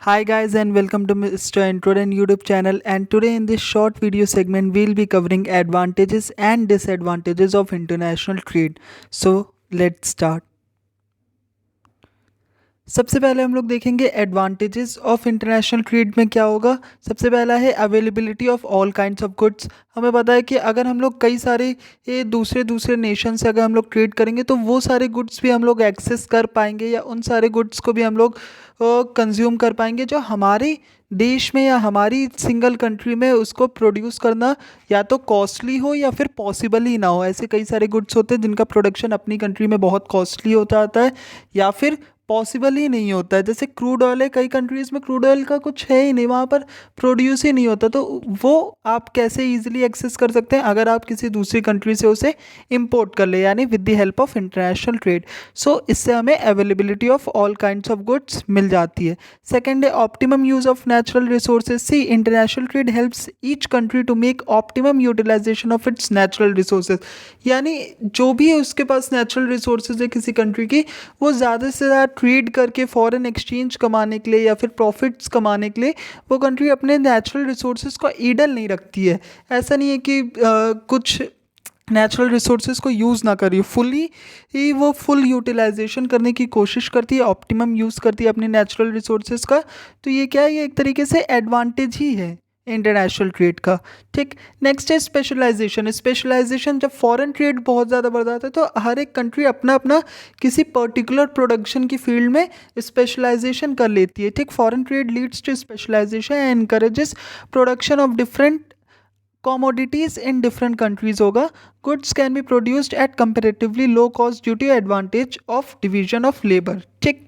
Hi guys and welcome to Mr. Intro YouTube channel, and today in this short video segment we'll be covering advantages and disadvantages of international trade. So let's start. सबसे पहले हम लोग देखेंगे advantages of international trade में क्या होगा। सबसे पहला है availability of all kinds of goods. हमें पता है कि अगर हम लोग कई सारे ये दूसरे दूसरे नेशन से अगर हम लोग ट्रेड करेंगे तो वो सारे गुड्स भी हम लोग एक्सेस कर पाएंगे, या उन सारे गुड्स को भी हम लोग कंज्यूम कर पाएंगे जो हमारे देश में या हमारी सिंगल कंट्री में उसको प्रोड्यूस करना या तो कॉस्टली हो या फिर पॉसिबल ही ना हो। ऐसे कई सारे गुड्स होते हैं जिनका प्रोडक्शन अपनी कंट्री में बहुत कॉस्टली होता आता है या फिर पॉसिबल ही नहीं होता है। जैसे क्रूड ऑयल है, कई कंट्रीज़ में क्रूड ऑयल का कुछ है ही नहीं, वहाँ पर प्रोड्यूस ही नहीं होता, तो वो आप कैसे इजीली एक्सेस कर सकते हैं अगर आप किसी दूसरी कंट्री से उसे इंपोर्ट कर ले, यानी with the help of international trade. So इससे हमें availability of all kinds of goods मिल जाती है। सेकेंड है optimum use of natural resources. See international trade helps each country to make optimum utilisation of its natural resources, यानी जो भी है उसके पास नेचुरल रिसोर्सेज है किसी कंट्री की, वो ज़्यादा से ज़्यादा ट्रेड करके फॉरेन एक्सचेंज कमाने के लिए या फिर प्रॉफिट्स कमाने के लिए वो कंट्री अपने नेचुरल रिसोर्सेज को ईडल नहीं रखती है। ऐसा नहीं है कि कुछ नेचुरल रिसोर्सेज को यूज़ ना करिए, फुली ही वो फुल यूटिलाइजेशन करने की कोशिश करती है, ऑप्टिमम यूज़ करती है अपने नेचुरल रिसोर्सेज का। तो ये क्या है, ये एक तरीके से एडवांटेज ही है इंटरनेशनल ट्रेड का। ठीक, नेक्स्ट है स्पेशलाइजेशन। स्पेशलाइजेशन जब फॉरेन ट्रेड बहुत ज़्यादा बढ़ जाता है तो हर एक कंट्री अपना अपना किसी पर्टिकुलर प्रोडक्शन की फील्ड में स्पेशलाइजेशन कर लेती है। ठीक, foreign trade leads to specialization and encourages production of different commodities in different countries होगा। goods can be produced at comparatively low cost due to advantage of division of labor। ठीक,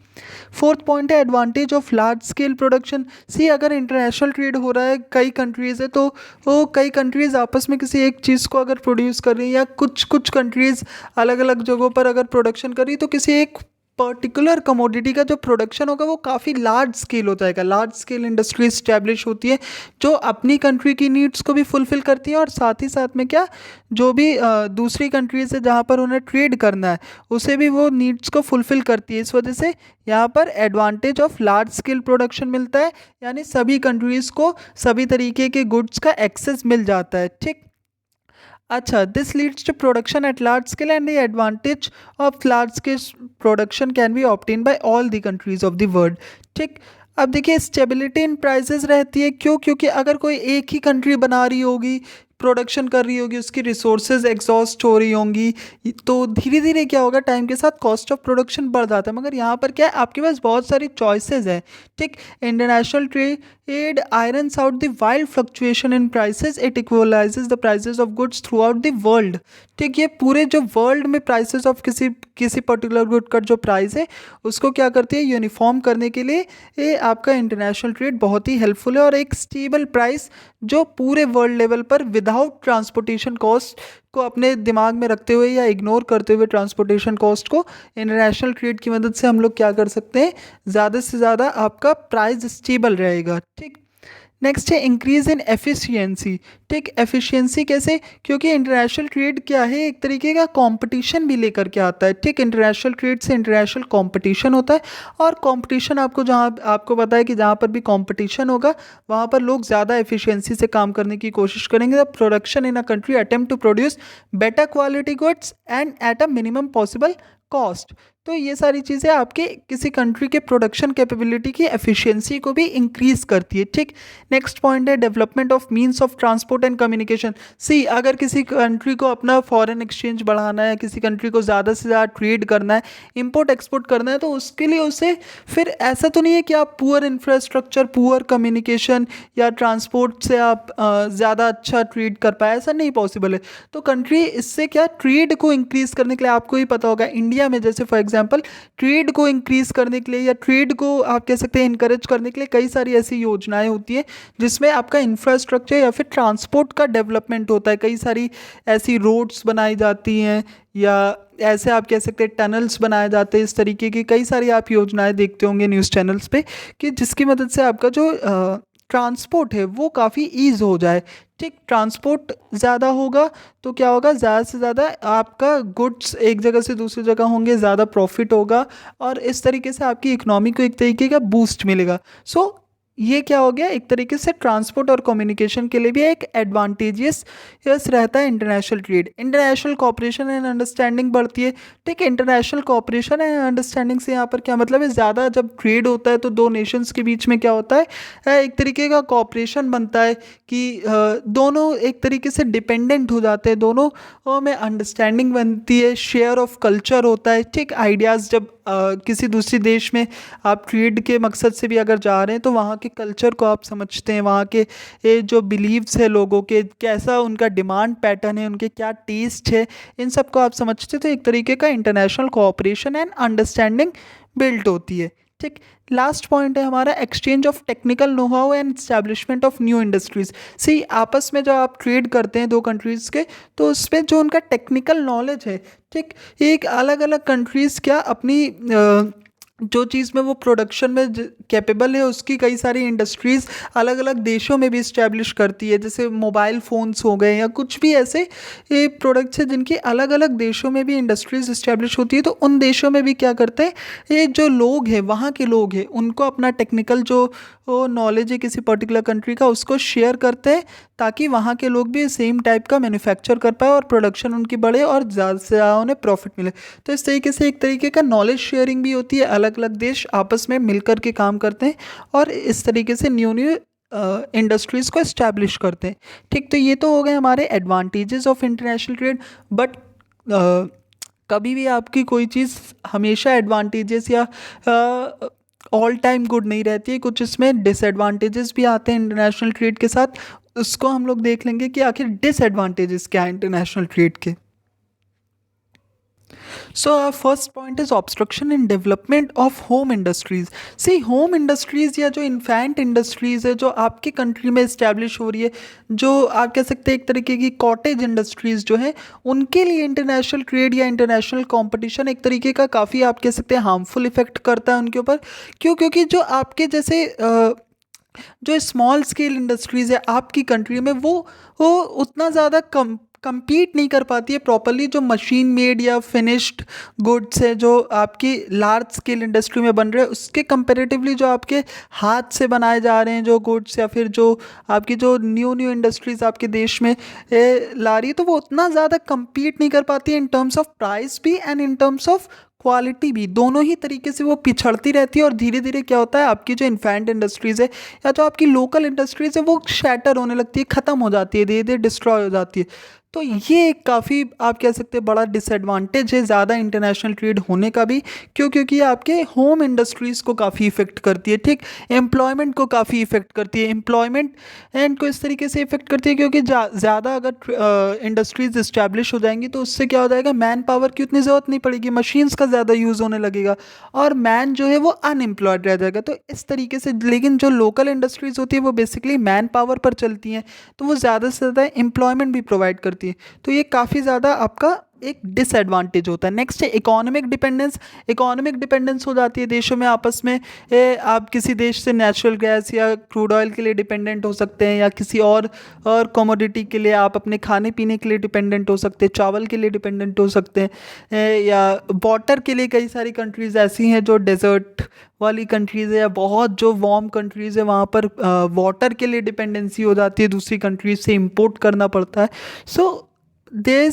fourth point है advantage of large scale production. See अगर international trade हो रहा है, कई countries है, तो वो कई कंट्रीज़ आपस में किसी एक चीज़ को अगर प्रोड्यूस कर रही है या कुछ कुछ कंट्रीज़ अलग अलग जगहों पर अगर प्रोडक्शन कर रही है, तो किसी एक पर्टिकुलर कमोडिटी का जो प्रोडक्शन होगा वो काफ़ी लार्ज स्केल हो जाएगा। लार्ज स्केल इंडस्ट्री इस्टेब्लिश होती है जो अपनी कंट्री की नीड्स को भी फुलफ़िल करती है और साथ ही साथ में क्या, जो भी दूसरी कंट्रीज है जहाँ पर उन्हें ट्रेड करना है उसे भी वो नीड्स को फुलफ़िल करती है। इस वजह से यहाँ पर advantage of large scale production मिलता है, यानी सभी कंट्रीज़ को सभी तरीके के गुड्स का एक्सेस मिल जाता है। ठीक, अच्छा, this leads to production at large scale and the advantage of large scale production can be obtain by all the countries of the world. ठीक, अब देखिए स्टेबिलिटी इन प्राइसेस रहती है, क्यों? क्योंकि अगर कोई एक ही कंट्री बना रही होगी, प्रोडक्शन कर रही होगी, उसकी रिसोर्सेज एग्जॉस्ट हो रही होंगी, तो धीरे धीरे क्या होगा, टाइम के साथ कॉस्ट ऑफ प्रोडक्शन बढ़ जाता है। मगर यहाँ पर क्या है, आपके पास बहुत सारी चॉइसेस है। ठीक, international trade irons out the wild fluctuation in prices, it equalises the prices of goods throughout the world. ठीक, ये पूरे जो वर्ल्ड में प्राइसेस ऑफ किसी किसी पर्टिकुलर गुड का जो प्राइस है उसको क्या करती है, यूनिफॉर्म करने के लिए ये आपका इंटरनेशनल ट्रेड बहुत ही हेल्पफुल है। और एक स्टेबल प्राइस जो पूरे वर्ल्ड लेवल पर विदाउट ट्रांसपोर्टेशन कॉस्ट को अपने दिमाग में रखते हुए या इग्नोर करते हुए ट्रांसपोर्टेशन कॉस्ट को, इंटरनेशनल ट्रेड की मदद से हम लोग क्या कर सकते हैं, ज़्यादा से ज़्यादा आपका प्राइस स्टेबल रहेगा। ठीक, नेक्स्ट है इंक्रीज इन एफिशिएंसी। ठीक, एफिशिएंसी कैसे? क्योंकि इंटरनेशनल ट्रेड क्या है, एक तरीके का कंपटीशन भी लेकर के आता है। ठीक, इंटरनेशनल ट्रेड से इंटरनेशनल कंपटीशन होता है, और कंपटीशन आपको जहाँ आपको पता है कि जहाँ पर भी कंपटीशन होगा वहाँ पर लोग ज़्यादा एफिशिएंसी से काम करने की कोशिश करेंगे। The production in a country attempt to produce better quality goods and at a minimum possible cost. तो ये सारी चीज़ें आपके किसी कंट्री के प्रोडक्शन कैपेबिलिटी की एफिशिएंसी को भी इंक्रीज करती है। ठीक, नेक्स्ट पॉइंट है development of means of transport and communication. See अगर किसी कंट्री को अपना फॉरेन एक्सचेंज बढ़ाना है, किसी कंट्री को ज़्यादा से ज़्यादा ट्रेड करना है, इंपोर्ट एक्सपोर्ट करना है, तो उसके लिए उसे फिर ऐसा तो नहीं है कि आप पुअर इंफ्रास्ट्रक्चर, पुअर कम्युनिकेशन या ट्रांसपोर्ट से आप ज़्यादा अच्छा ट्रेड कर पाए, ऐसा नहीं पॉसिबल है। तो कंट्री इससे क्या, ट्रेड को इंक्रीज़ करने के लिए, आपको ही पता होगा इंडिया में जैसे फॉर एग्जांपल ट्रेड को इंक्रीज़ करने के लिए या ट्रेड को आप कह सकते हैं इनकरेज करने के लिए कई सारी ऐसी योजनाएं होती हैं जिसमें आपका इंफ्रास्ट्रक्चर या फिर ट्रांसपोर्ट का डेवलपमेंट होता है। कई सारी ऐसी रोड्स बनाई जाती हैं या ऐसे आप कह सकते हैं टनल्स बनाए जाते हैं। इस तरीके की कई सारी आप योजनाएं देखते होंगे न्यूज़ चैनल्स पे, कि जिसकी मदद से आपका जो ट्रांसपोर्ट है वो काफ़ी ईज़ हो जाए। ठीक, ट्रांसपोर्ट ज़्यादा होगा तो क्या होगा, ज़्यादा से ज़्यादा आपका गुड्स एक जगह से दूसरी जगह होंगे, ज़्यादा प्रॉफिट होगा और इस तरीके से आपकी इकोनॉमी को एक तरीके का बूस्ट मिलेगा। सो ये क्या हो गया, एक तरीके से ट्रांसपोर्ट और कम्युनिकेशन के लिए भी एक एडवांटेजियस यस रहता है international trade. International cooperation and understanding बढ़ती है। ठीक है, इंटरनेशनल कॉपरेशन एंड अंडरस्टैंडिंग से यहाँ पर क्या मतलब है, ज़्यादा जब ट्रेड होता है तो दो नेशंस के बीच में क्या होता है, एक तरीके का कॉपरेशन बनता है कि दोनों एक तरीके से डिपेंडेंट हो जाते हैं, दोनों में अंडरस्टैंडिंग बनती है, शेयर ऑफ कल्चर होता है। ठीक, आइडियाज़ जब किसी दूसरी देश में आप ट्रेड के मकसद से भी अगर जा रहे हैं तो वहाँ के कल्चर को आप समझते हैं, वहाँ के ये जो बिलीव्स है लोगों के, कैसा उनका डिमांड पैटर्न है, उनके क्या टेस्ट है, इन सब को आप समझते हैं, तो एक तरीके का international cooperation and understanding built होती है। ठीक, लास्ट पॉइंट है हमारा exchange of technical know how and establishment of new industries. See आपस में जब आप ट्रेड करते हैं दो कंट्रीज़ के, तो उसमें जो उनका टेक्निकल नॉलेज है, ठीक, एक अलग अलग कंट्रीज़ क्या अपनी जो चीज़ में वो प्रोडक्शन में कैपेबल है उसकी कई सारी इंडस्ट्रीज़ अलग अलग देशों में भी इस्टेब्लिश करती है, जैसे मोबाइल फ़ोन्स हो गए या कुछ भी ऐसे ये प्रोडक्ट्स हैं जिनकी अलग अलग देशों में भी इंडस्ट्रीज़ इस्टेब्लिश होती है। तो उन देशों में भी क्या करते हैं, ये जो लोग हैं वहाँ के लोग हैं उनको अपना टेक्निकल जो नॉलेज है किसी पर्टिकुलर कंट्री का उसको शेयर करते हैं, ताकि वहाँ के लोग भी सेम टाइप का मैन्युफैक्चर कर पाए और प्रोडक्शन उनकी बढ़े और ज़्यादा से ज़्यादा उन्हें प्रॉफिट मिले। तो इस तरीके से एक तरीके का नॉलेज शेयरिंग भी होती है, अलग अलग देश आपस में मिलकर के काम करते हैं और इस तरीके से न्यू न्यू इंडस्ट्रीज़ को इस्टेब्लिश करते हैं। ठीक, तो ये तो हो गए हमारे advantages of international trade. But कभी भी आपकी कोई चीज़ हमेशा एडवांटेजेस या ऑल टाइम गुड नहीं रहती है, कुछ इसमें डिसएडवांटेजेस भी आते हैं इंटरनेशनल ट्रेड के साथ। उसको हम लोग देख लेंगे कि आखिर डिसएडवांटेजेस क्या है इंटरनेशनल ट्रेड के। So our first point is obstruction in development of home industries. See, home industries या जो इन्फेंट इंडस्ट्रीज़ है जो आपकी कंट्री में इस्टेब्लिश हो रही है, जो आप कह सकते हैं एक तरीके की कॉटेज इंडस्ट्रीज़ जो है, उनके लिए इंटरनेशनल ट्रेड या इंटरनेशनल कंपटीशन एक तरीके का काफ़ी आप कह सकते हैं हार्मफुल इफेक्ट करता है उनके ऊपर। क्यों? क्योंकि जो आपके जैसे जो स्मॉल स्केल इंडस्ट्रीज़ है आपकी कंट्री में वो उतना ज़्यादा compete नहीं कर पाती है प्रॉपरली जो मशीन मेड या फिनिश्ड गुड्स है जो आपकी लार्ज स्केल इंडस्ट्री में बन रहे हैं, उसके कंपेरेटिवली जो आपके हाथ से बनाए जा रहे हैं जो गुड्स या फिर जो आपकी जो न्यू न्यू इंडस्ट्रीज़ आपके देश में ला रही है, तो वो उतना ज़्यादा compete नहीं कर पाती है इन टर्म्स ऑफ प्राइस भी and in terms of quality भी। दोनों ही तरीके से वो पिछड़ती रहती है और धीरे धीरे क्या होता है, आपकी जो इन्फेंट इंडस्ट्रीज़ है या जो आपकी लोकल इंडस्ट्रीज़ है वो शैटर होने लगती है, ख़त्म हो जाती है, धीरे धीरे डिस्ट्रॉय हो जाती है। तो ये एक काफ़ी आप कह सकते हैं बड़ा डिसएडवांटेज है ज़्यादा इंटरनेशनल ट्रेड होने का भी। क्यों? क्योंकि ये आपके होम इंडस्ट्रीज़ को काफ़ी इफेक्ट करती है। ठीक, एम्प्लॉयमेंट को काफ़ी इफेक्ट करती है, एम्प्लॉयमेंट एंड को इस तरीके से इफेक्ट करती है क्योंकि ज़्यादा अगर इंडस्ट्रीज़ इस्टेब्लिश हो जाएंगी तो उससे क्या हो जाएगा, मैन पावर की उतनी ज़रूरत नहीं पड़ेगी, मशीन्स का ज़्यादा यूज़ होने लगेगा और मैन जो है वो अनएम्प्लॉयड रह जाएगा। तो इस तरीके से, लेकिन जो लोकल इंडस्ट्रीज़ होती है वो बेसिकली मैन पावर पर चलती हैं, तो वो ज़्यादा से ज़्यादा एम्प्लॉयमेंट भी प्रोवाइड करती है। तो ये काफ़ी ज़्यादा आपका एक डिसएडवांटेज होता है। नेक्स्ट है इकोनॉमिक डिपेंडेंस। इकोनॉमिक डिपेंडेंस हो जाती है देशों में आपस में, आप किसी देश से नेचुरल गैस या क्रूड ऑयल के लिए डिपेंडेंट हो सकते हैं या किसी और कमोडिटी के लिए आप अपने खाने पीने के लिए डिपेंडेंट हो सकते हैं, चावल के लिए डिपेंडेंट हो सकते हैं, या वाटर के लिए कई सारी कंट्रीज़ ऐसी हैं जो डेजर्ट वाली कंट्रीज़ है या बहुत जो वार्म कंट्रीज़ है वहाँ पर वाटर के लिए डिपेंडेंसी हो जाती है, दूसरी कंट्रीज से इंपोर्ट करना पड़ता है। So there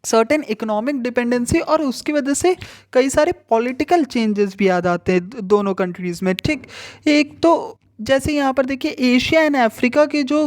certain economic dependency और उसकी वजह से कई सारे पॉलिटिकल चेंजेस भी आ जाते हैं दोनों कंट्रीज़ में। ठीक, एक तो जैसे यहाँ पर देखिए एशिया एंड अफ्रीका की जो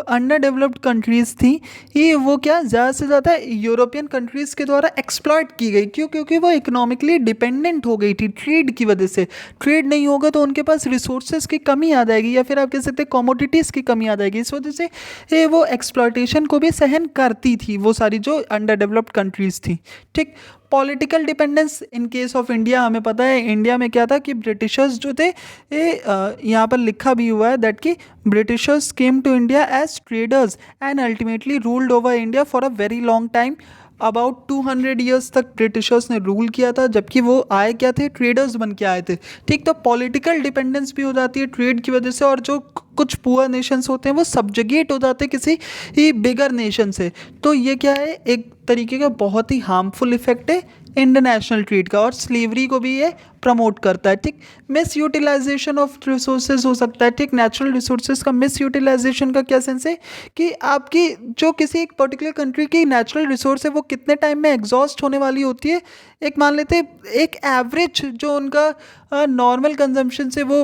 अंडर डेवलप्ड कंट्रीज़ थी, ये वो क्या ज़्यादा से ज़्यादा यूरोपियन कंट्रीज़ के द्वारा एक्सप्लॉइट की गई। क्यों? क्योंकि वो इकोनॉमिकली डिपेंडेंट हो गई थी ट्रेड की वजह से। ट्रेड नहीं होगा तो उनके पास रिसोर्सेज की कमी आ जाएगी या फिर आप कह सकते हैं कमोडिटीज़ की कमी आ जाएगी। इस वजह से वो एक्सप्लॉयटेशन को भी सहन करती थी वो सारी जो अंडर डेवलप्ड कंट्रीज़ थी। ठीक, political dependence in case of India हमें पता है इंडिया में क्या था कि ब्रिटिशर्स जो थे, यहाँ पर लिखा भी हुआ है दैट कि Britishers came to India as traders and ultimately ruled over India for a very long time. About 200 years तक ब्रिटिशर्स ने रूल किया था, जबकि वो आए क्या थे, ट्रेडर्स बन के आए थे। ठीक, तो पॉलिटिकल डिपेंडेंस भी हो जाती है ट्रेड की वजह से और जो कुछ पुअर नेशंस होते हैं वो सब्जगेट हो जाते हैं किसी ही बिगर नेशन से। तो ये क्या है, एक तरीके का बहुत ही हार्मफुल इफेक्ट है इंटरनेशनल ट्रेड का और स्लेवरी को भी ये प्रमोट करता है। ठीक, मिस यूटिलाइजेशन ऑफ रिसोर्सेज हो सकता है। ठीक, नेचुरल रिसोर्सेज का मिस यूटिलाइजेशन का क्या सेंस है कि आपकी जो किसी एक पर्टिकुलर कंट्री की नेचुरल रिसोर्स है वो कितने टाइम में एग्जॉस्ट होने वाली होती है। एक मान लेते हैं एक एवरेज जो उनका नॉर्मल कंजम्पशन से वो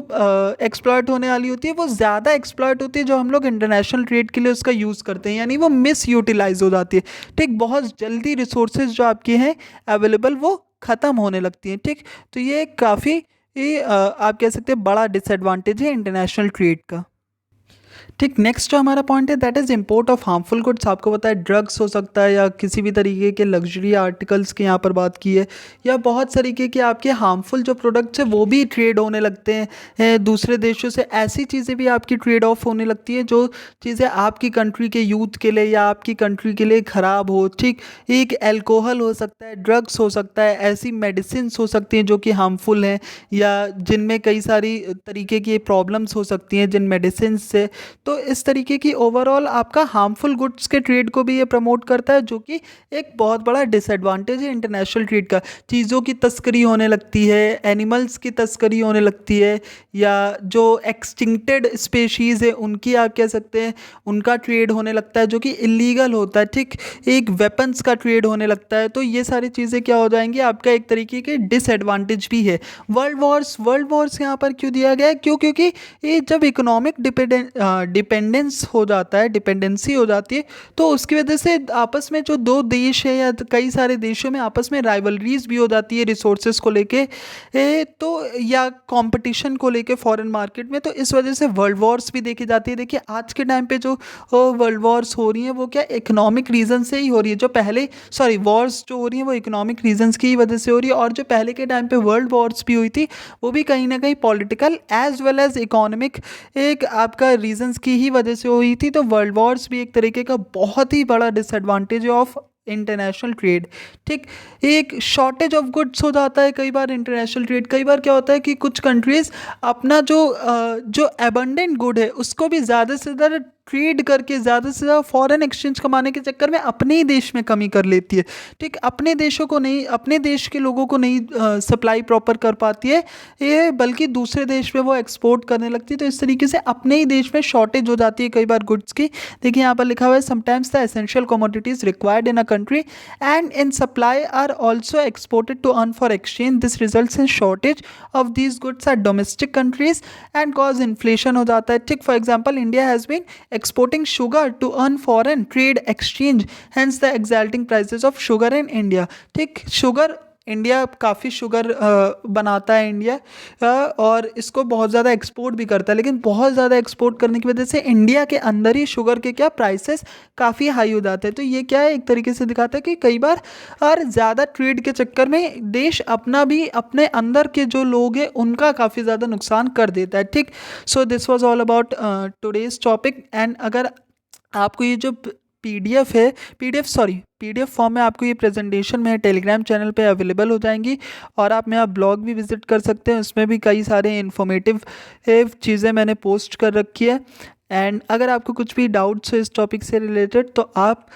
एक्सप्लॉयट होने वाली होती है वो ज़्यादा एक्सप्लॉयट होती है जो हम लोग इंटरनेशनल ट्रेड के लिए उसका यूज़ करते हैं, यानी वो मिस यूटिलाइज हो जाती है। ठीक, बहुत जल्दी रिसोर्सेज जो आपकी हैं अवेलेबल वो ख़त्म होने लगती हैं। ठीक, तो ये काफ़ी आप कह सकते हैं बड़ा डिसएडवांटेज है इंटरनेशनल ट्रेड का। ठीक, नेक्स्ट जो हमारा पॉइंट है that is import of harmful goods. आपको पता है ड्रग्स हो सकता है या किसी भी तरीके के लग्जरी आर्टिकल्स की यहाँ पर बात की है, या बहुत तरीके के आपके हार्मफुल जो प्रोडक्ट्स हैं वो भी ट्रेड होने लगते हैं दूसरे देशों से। ऐसी चीज़ें भी आपकी ट्रेड ऑफ होने लगती है जो चीज़ें आपकी कंट्री के यूथ के लिए या आपकी कंट्री के लिए ख़राब हो। ठीक, एक एल्कोहल हो सकता है, ड्रग्स हो सकता है, ऐसी मेडिसिन हो सकती हैं जो कि हार्मफुल हैं या जिनमें कई सारी तरीके की प्रॉब्लम्स हो सकती हैं जिन मेडिसिन से। तो इस तरीके की ओवरऑल आपका हार्मफुल गुड्स के ट्रेड को भी ये प्रमोट करता है जो कि एक बहुत बड़ा डिसएडवांटेज है इंटरनेशनल ट्रेड का। चीज़ों की तस्करी होने लगती है, एनिमल्स की तस्करी होने लगती है, या जो एक्सटिंक्टेड स्पेशीज़ है उनकी आप कह सकते हैं उनका ट्रेड होने लगता है जो कि इलीगल होता है। ठीक, एक वेपन्स का ट्रेड होने लगता है। तो ये सारी चीज़ें क्या हो जाएंगी आपका एक तरीके के डिसएडवांटेज भी है। वर्ल्ड वॉर्स यहाँ पर क्यों दिया गया है? क्यों? क्योंकि ये जब इकोनॉमिक डिपेंडेंस हो जाता है, डिपेंडेंसी हो जाती है, तो उसकी वजह से आपस में जो दो देश है या कई सारे देशों में आपस में राइवलरीज भी हो जाती है रिसोर्सेज को लेके, तो या कंपटीशन को लेके फॉरेन मार्केट में। तो इस वजह से वर्ल्ड वॉर्स भी देखी जाती है। देखिए आज के टाइम पे जो वर्ल्ड वॉर्स हो रही हैं वो क्या इकोनॉमिक रीज़न से ही हो रही है। जो पहले वॉर्स जो हो रही हैं वो इकोनॉमिक रीजंस की ही वजह से हो रही है, और जो पहले के टाइम पे वर्ल्ड वॉर्स भी हुई थी वो भी कहीं ना कहीं political as well as economic एक आपका रीजंस की ही वजह से हुई थी। तो वर्ल्ड वॉर्स भी एक तरीके का बहुत ही बड़ा डिसएडवांटेज ऑफ इंटरनेशनल ट्रेड। ठीक, एक शॉर्टेज ऑफ गुड्स हो जाता है कई बार इंटरनेशनल ट्रेड। कई बार क्या होता है कि कुछ कंट्रीज़ अपना जो एबंडेंट गुड है उसको भी ज़्यादा से ज़्यादा ट्रेड करके ज़्यादा से ज़्यादा फॉरेन एक्सचेंज कमाने के चक्कर में अपने ही देश में कमी कर लेती है। ठीक, अपने देशों को नहीं, अपने देश के लोगों को नहीं सप्लाई प्रॉपर कर पाती है ये, बल्कि दूसरे देश में वो एक्सपोर्ट करने लगती है। तो इस तरीके से अपने ही देश में शॉर्टेज हो जाती है कई बार गुड्स की। देखिए यहाँ पर लिखा हुआ है sometimes the essential commodities required in a country and in supply are also exported to earn for exchange. This results in shortage of these goods at domestic countries and cause inflation हो जाता है। ठीक, for example India has been exporting sugar to earn foreign trade exchange, hence the exalting prices of sugar in India। ठीक, sugar India काफ़ी sugar बनाता है India, और इसको बहुत ज़्यादा एक्सपोर्ट भी करता है, लेकिन बहुत ज़्यादा एक्सपोर्ट करने की वजह से इंडिया के अंदर ही शुगर के क्या प्राइसेस काफ़ी हाई हो जाते हैं। तो ये क्या है एक तरीके से दिखाता है कि कई बार और ज़्यादा ट्रेड के चक्कर में देश अपना भी अपने अंदर के जो लोग हैं उनका काफ़ी ज़्यादा नुकसान कर देता है। ठीक, so this was all about today's topic. And अगर आपको ये जो पीडीएफ है, पीडीएफ फॉर्म में आपको ये प्रेजेंटेशन में टेलीग्राम चैनल पे अवेलेबल हो जाएंगी, और आप मेरा ब्लॉग भी विजिट कर सकते हैं। उसमें भी कई सारे इन्फॉर्मेटिव चीज़ें मैंने पोस्ट कर रखी है। एंड अगर आपको कुछ भी डाउट्स हो इस टॉपिक से रिलेटेड तो आप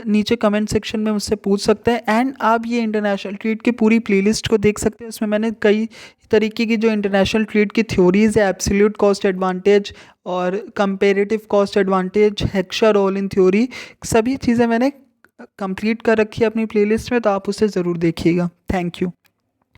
नीचे कमेंट सेक्शन में मुझसे पूछ सकते हैं। एंड आप ये इंटरनेशनल ट्रेड की पूरी प्लेलिस्ट को देख सकते हैं। उसमें मैंने कई तरीके की जो इंटरनेशनल ट्रेड की थ्योरीज़ है, एब्सोल्यूट कॉस्ट एडवांटेज और comparative cost advantage, Heckscher Ohlin theory, सभी चीज़ें मैंने कंप्लीट कर रखी है अपनी प्लेलिस्ट में, तो आप उसे ज़रूर देखिएगा। Thank you.